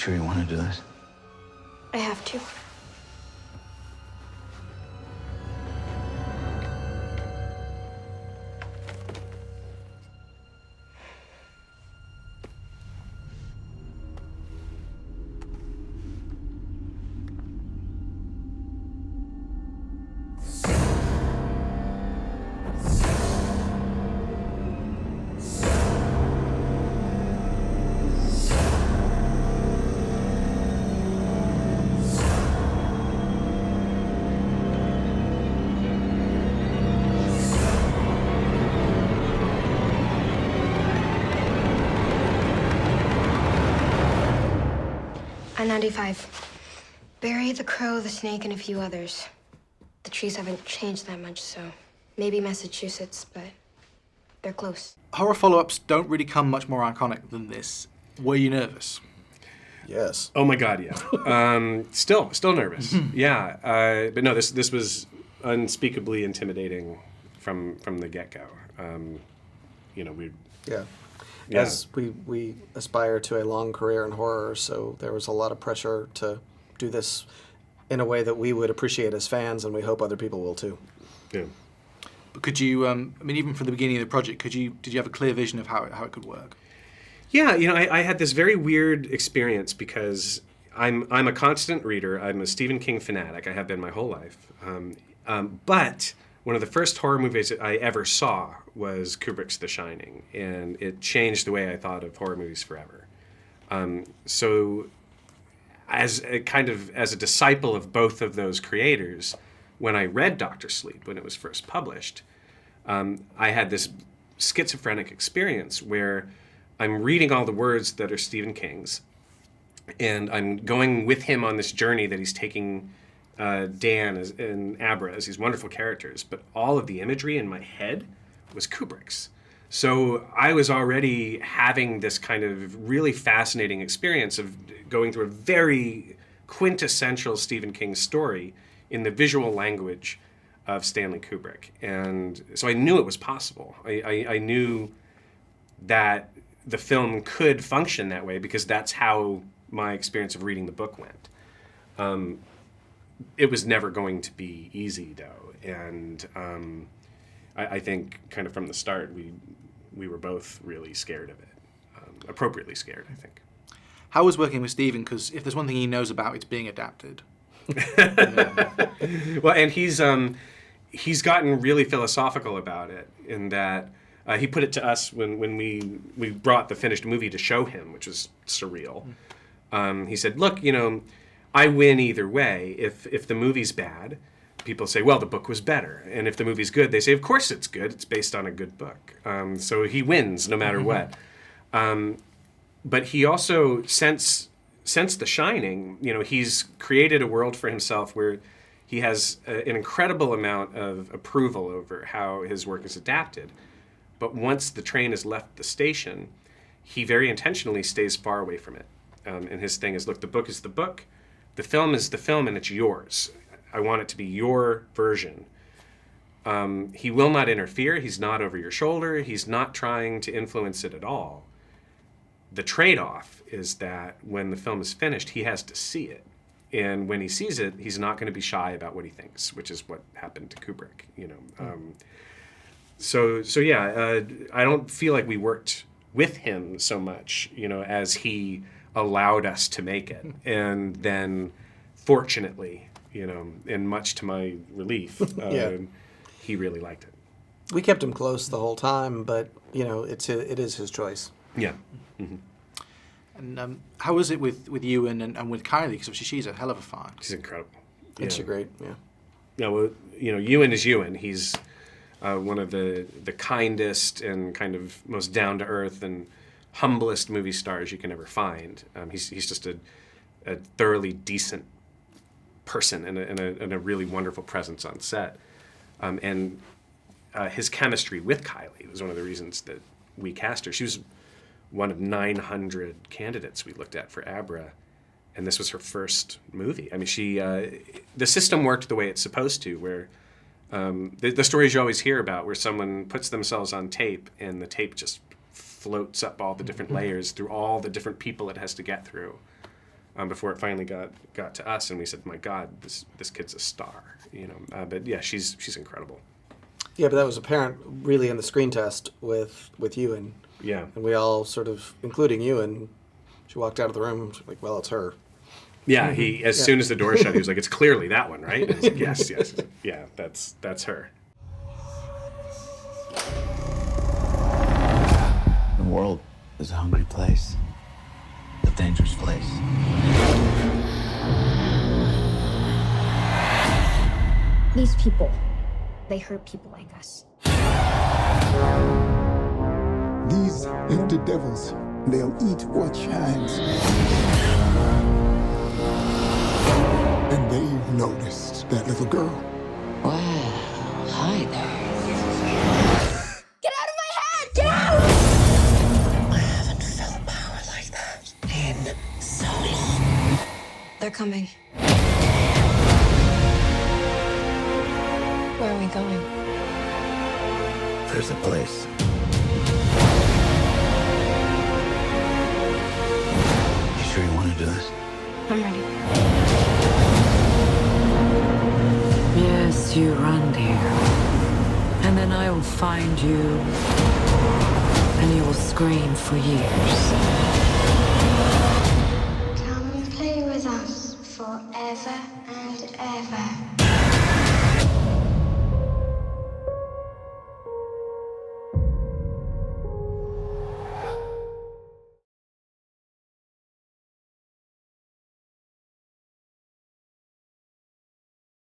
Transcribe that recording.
sure you want to do this? I have to. I-95. Barry, the Crow, the Snake, and a few others. The trees haven't changed that much, so maybe Massachusetts, but they're close. Horror follow-ups don't really come much more iconic than this. Were you nervous? Yes. Oh my God, yeah. Still nervous. Yeah, but no, this was unspeakably intimidating from the get-go. Yeah. Yeah. As we aspire to a long career in horror, so there was a lot of pressure to do this in a way that we would appreciate as fans, and we hope other people will too. Yeah. But could you, even from the beginning of the project, did you have a clear vision of how it could work? Yeah, I had this very weird experience because I'm a constant reader. I'm a Stephen King fanatic. I have been my whole life. But one of the first horror movies that I ever saw was Kubrick's The Shining, and it changed the way I thought of horror movies forever. So as a disciple of both of those creators, when I read Dr. Sleep, when it was first published, I had this schizophrenic experience where I'm reading all the words that are Stephen King's, and I'm going with him on this journey that he's taking Dan and Abra as these wonderful characters, but all of the imagery in my head was Kubrick's. So I was already having this kind of really fascinating experience of going through a very quintessential Stephen King story in the visual language of Stanley Kubrick. And so I knew it was possible. I knew that the film could function that way because that's how my experience of reading the book went. It was never going to be easy, though. And I think kind of from the start, we were both really scared of it. Appropriately scared, I think. How was working with Stephen? Because if there's one thing he knows about, it's being adapted. Well, and he's gotten really philosophical about it in that he put it to us when we brought the finished movie to show him, which was surreal. He said, look, I win either way. If the movie's bad, people say, well, the book was better. And if the movie's good, they say, of course it's good. It's based on a good book. So he wins no matter what. But he also, since The Shining, he's created a world for himself where he has an incredible amount of approval over how his work is adapted. But once the train has left the station, he very intentionally stays far away from it. And his thing is, look, the book is the book. The film is the film, and it's yours. I want it to be your version. He will not interfere. He's not over your shoulder. He's not trying to influence it at all. The trade-off is that when the film is finished, he has to see it. And when he sees it, he's not going to be shy about what he thinks, which is what happened to Kubrick. I don't feel like we worked with him so much, as he allowed us to make it. And then, fortunately, and much to my relief, he really liked it. We kept him close the whole time, but, it is his choice. Yeah. Mm-hmm. And how was it with you and with Kylie? Because obviously she's a hell of a fan. She's incredible. It's great, yeah. Yeah, well, Ewan is Ewan. He's one of the kindest and kind of most down-to-earth and humblest movie stars you can ever find. He's just a thoroughly decent person and a really wonderful presence on set. And his chemistry with Kylie was one of the reasons that we cast her. She was one of 900 candidates we looked at for Abra, and this was her first movie. I mean, the system worked the way it's supposed to, where the stories you always hear about, where someone puts themselves on tape and the tape just floats up all the different layers through all the different people it has to get through. before it finally got to us, and we said, "My God, this kid's a star," you know. But yeah, she's incredible. Yeah, but that was apparent really in the screen test with Ewan. Yeah. And we all sort of, including Ewan, she walked out of the room, she's like, well, it's her. Yeah, as soon as the door shut, he was like, "It's clearly that one, right?" And I was like, yes. Yeah, that's her. The world is a hungry place, a dangerous place. These people, they hurt people like us. These empty devils, they'll eat what shines. And they've noticed that little girl. Wow, hi there. Get out of my head! Get out! I haven't felt power like that in so long. They're coming. Where are we going? There's a place. You sure you want to do this? I'm ready. Yes, you run, dear. And then I will find you, and you will scream for years. Come and play with us forever and ever.